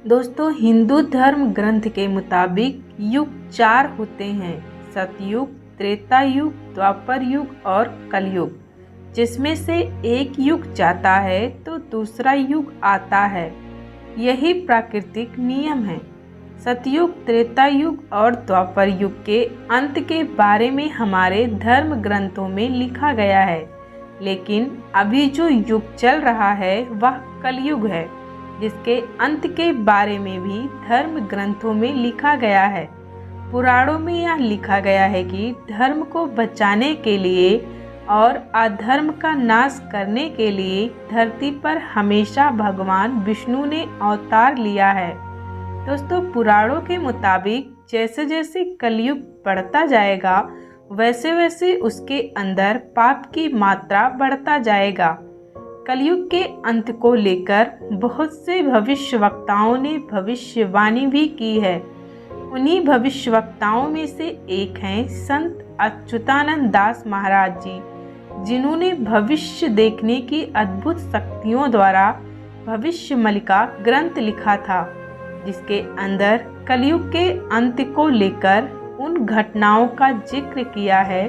दोस्तों, हिंदू धर्म ग्रंथ के मुताबिक युग 4 होते हैं: सतयुग, त्रेता युग, द्वापर युग और कलयुग। जिसमें से एक युग जाता है तो दूसरा युग आता है। यही प्राकृतिक नियम है। सतयुग, त्रेता युग और द्वापर युग के अंत के बारे में हमारे धर्म ग्रंथों में लिखा गया है, लेकिन अभी जो युग चल रहा है वह कलयुग है, जिसके अंत के बारे में भी धर्म ग्रंथों में लिखा गया है। पुराणों में यह लिखा गया है कि धर्म को बचाने के लिए और अधर्म का नाश करने के लिए धरती पर हमेशा भगवान विष्णु ने अवतार लिया है। दोस्तों, पुराणों के मुताबिक जैसे जैसे कलयुग बढ़ता जाएगा वैसे वैसे उसके अंदर पाप की मात्रा बढ़ता जाएगा। कलयुग के अंत को लेकर बहुत से भविष्यवक्ताओं ने भविष्यवाणी भी की है। उन्हीं भविष्यवक्ताओं में से एक हैं संत अच्युतानंद दास महाराज जी, जिन्होंने भविष्य देखने की अद्भुत शक्तियों द्वारा भविष्यमलिका ग्रंथ लिखा था, जिसके अंदर कलयुग के अंत को लेकर उन घटनाओं का जिक्र किया है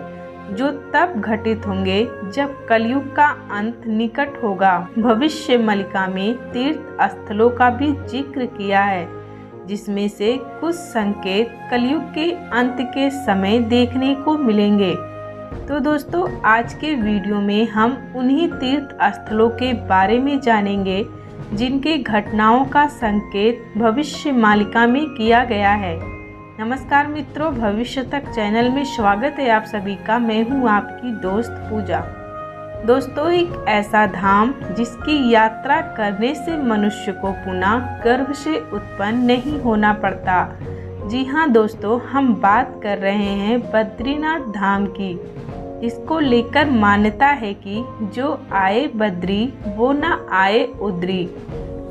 जो तब घटित होंगे जब कलयुग का अंत निकट होगा। भविष्यमलिका में तीर्थ स्थलों का भी जिक्र किया है, जिसमें से कुछ संकेत कलयुग के अंत के समय देखने को मिलेंगे। तो दोस्तों, आज के वीडियो में हम उन्हीं तीर्थ स्थलों के बारे में जानेंगे जिनके घटनाओं का संकेत भविष्यमालिका में किया गया है। नमस्कार मित्रों, भविष्य तक चैनल में स्वागत है आप सभी का। मैं हूं आपकी दोस्त पूजा। दोस्तों, एक ऐसा धाम जिसकी यात्रा करने से मनुष्य को पुनः गर्भ से उत्पन्न नहीं होना पड़ता। जी हाँ दोस्तों, हम बात कर रहे हैं बद्रीनाथ धाम की। इसको लेकर मान्यता है कि जो आए बद्री वो न आए उद्री।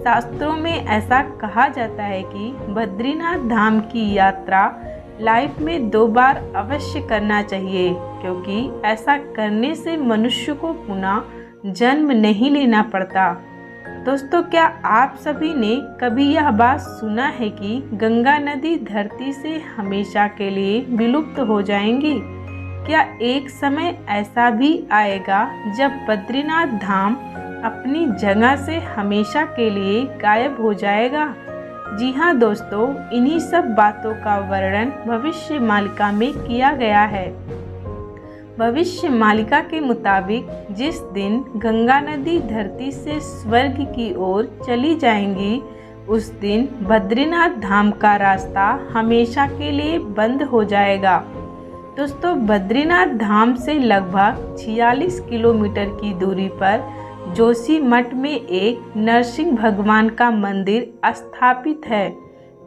शास्त्रों में ऐसा कहा जाता है कि बद्रीनाथ धाम की यात्रा लाइफ में 2 बार अवश्य करना चाहिए, क्योंकि ऐसा करने से मनुष्य को पुनः जन्म नहीं लेना पड़ता। दोस्तों, क्या आप सभी ने कभी यह बात सुना है कि गंगा नदी धरती से हमेशा के लिए विलुप्त हो जाएंगी? क्या एक समय ऐसा भी आएगा जब बद्रीनाथ धाम अपनी जगह से हमेशा के लिए गायब हो जाएगा? जी हाँ दोस्तों, इन्हीं सब बातों का वर्णन भविष्यमालिका में किया गया है। भविष्यमालिका के मुताबिक जिस दिन गंगा नदी धरती से स्वर्ग की ओर चली जाएंगी, उस दिन बद्रीनाथ धाम का रास्ता हमेशा के लिए बंद हो जाएगा। दोस्तों, बद्रीनाथ धाम से लगभग 46 किलोमीटर की दूरी पर जोशीमठ में एक नरसिंह भगवान का मंदिर स्थापित है,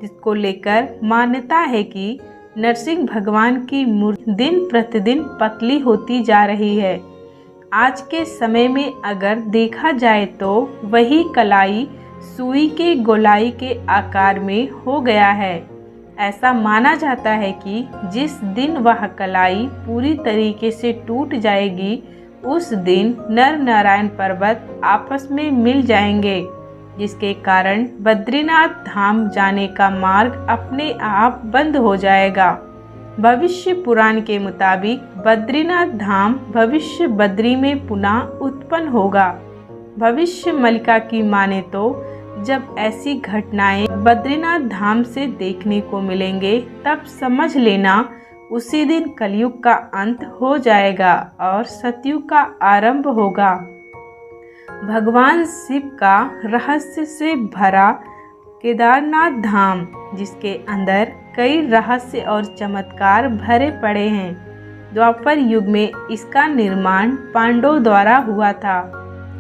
जिसको लेकर मान्यता है कि नरसिंह भगवान की मूर्ति दिन प्रतिदिन पतली होती जा रही है। आज के समय में अगर देखा जाए तो वही कलाई सुई के गोलाई के आकार में हो गया है। ऐसा माना जाता है कि जिस दिन वह कलाई पूरी तरीके से टूट जाएगी, उस दिन नर नारायण पर्वत आपस में मिल जाएंगे, जिसके कारण बद्रीनाथ धाम जाने का मार्ग अपने आप बंद हो जाएगा। भविष्य पुराण के मुताबिक बद्रीनाथ धाम भविष्य बद्री में पुनः उत्पन्न होगा। भविष्यमलिका की माने तो जब ऐसी घटनाएं बद्रीनाथ धाम से देखने को मिलेंगे, तब समझ लेना उसी दिन कलयुग का अंत हो जाएगा और सतयुग का आरंभ होगा। भगवान शिव का रहस्य से भरा केदारनाथ धाम, जिसके अंदर कई रहस्य और चमत्कार भरे पड़े हैं। द्वापर युग में इसका निर्माण पांडवों द्वारा हुआ था।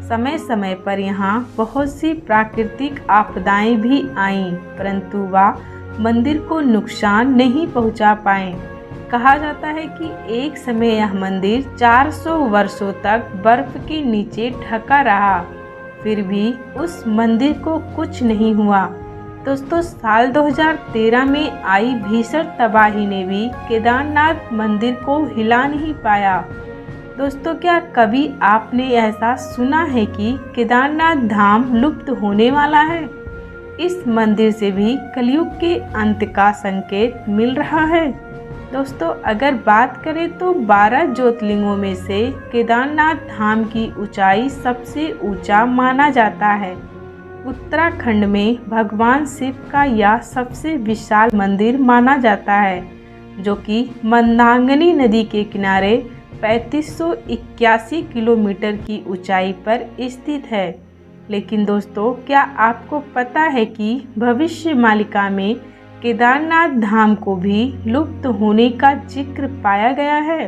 समय समय पर यहाँ बहुत सी प्राकृतिक आपदाएं भी आईं, परंतु वह मंदिर को नुकसान नहीं पहुँचा पाए। कहा जाता है कि एक समय यह मंदिर 400 वर्षों तक बर्फ के नीचे ढका रहा, फिर भी उस मंदिर को कुछ नहीं हुआ। दोस्तों, साल 2013 में आई भीषण तबाही ने भी केदारनाथ मंदिर को हिला नहीं पाया। दोस्तों, क्या कभी आपने ऐसा सुना है कि केदारनाथ धाम लुप्त होने वाला है? इस मंदिर से भी कलयुग के अंत का संकेत मिल रहा है। दोस्तों, अगर बात करें तो 12 ज्योतिर्लिंगों में से केदारनाथ धाम की ऊंचाई सबसे ऊंचा माना जाता है। उत्तराखंड में भगवान शिव का यह सबसे विशाल मंदिर माना जाता है, जो कि मंदाकिनी नदी के किनारे 3581 किलोमीटर की ऊंचाई पर स्थित है। लेकिन दोस्तों, क्या आपको पता है कि भविष्यवाणी में केदारनाथ धाम को भी लुप्त होने का जिक्र पाया गया है।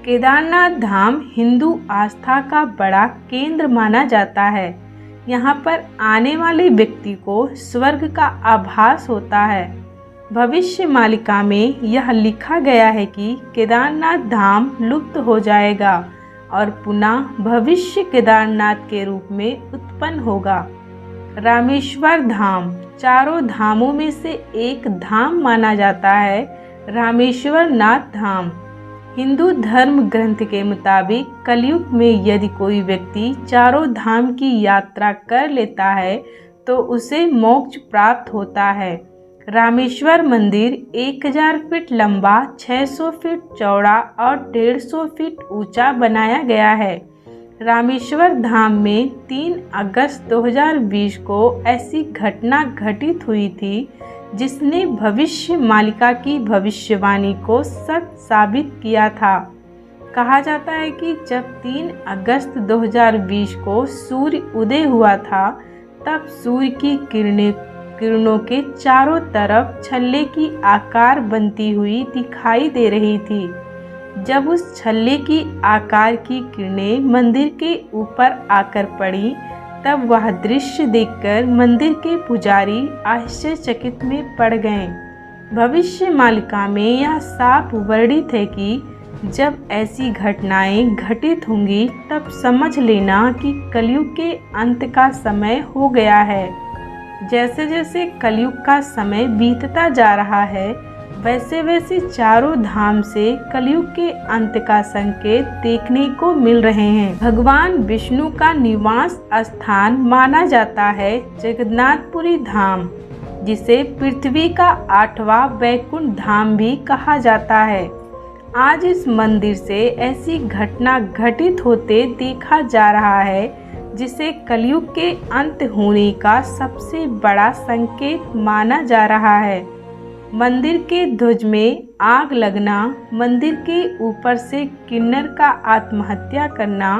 केदारनाथ धाम हिंदू आस्था का बड़ा केंद्र माना जाता है। यहाँ पर आने वाले व्यक्ति को स्वर्ग का आभास होता है। भविष्यवाणी में यह लिखा गया है कि केदारनाथ धाम लुप्त हो जाएगा और पुनः भविष्य केदारनाथ के रूप में उत्पन्न होगा। रामेश्वर धाम चारों धामों में से एक धाम माना जाता है। रामेश्वर नाथ धाम हिंदू धर्म ग्रंथ के मुताबिक कलयुग में यदि कोई व्यक्ति चारों धाम की यात्रा कर लेता है तो उसे मोक्ष प्राप्त होता है। रामेश्वर मंदिर 1000 फीट लंबा, 600 फीट चौड़ा और 150 फीट ऊंचा बनाया गया है। रामेश्वर धाम में 3 अगस्त 2020 को ऐसी घटना घटित हुई थी जिसने भविष्यवाणी की भविष्यवाणी को सच साबित किया था। कहा जाता है कि जब 3 अगस्त 2020 को सूर्य उदय हुआ था, तब सूर्य की किरणों के चारों तरफ छल्ले की आकार बनती हुई दिखाई दे रही थी। जब उस छल्ले की आकार की किरणें मंदिर के ऊपर आकर पड़ी, तब वह दृश्य देखकर मंदिर के पुजारी आश्चर्यचकित में पड़ गए। भविष्यवाणी में यह साफ वर्णित है कि जब ऐसी घटनाएं घटित होंगी तब समझ लेना कि कलयुग के अंत का समय हो गया है। जैसे जैसे कलयुग का समय बीतता जा रहा है, वैसे वैसे चारों धाम से कलयुग के अंत का संकेत देखने को मिल रहे हैं। भगवान विष्णु का निवास स्थान माना जाता है जगन्नाथपुरी धाम, जिसे पृथ्वी का 8वां वैकुंठ धाम भी कहा जाता है। आज इस मंदिर से ऐसी घटना घटित होते देखा जा रहा है जिसे कलयुग के अंत होने का सबसे बड़ा संकेत माना जा रहा है। मंदिर के ध्वज में आग लगना, मंदिर के ऊपर से किन्नर का आत्महत्या करना,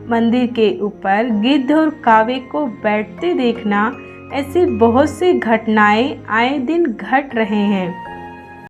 मंदिर के ऊपर गिद्ध और कावे को बैठते देखना, ऐसी बहुत सी घटनाएं आए दिन घट रहे हैं।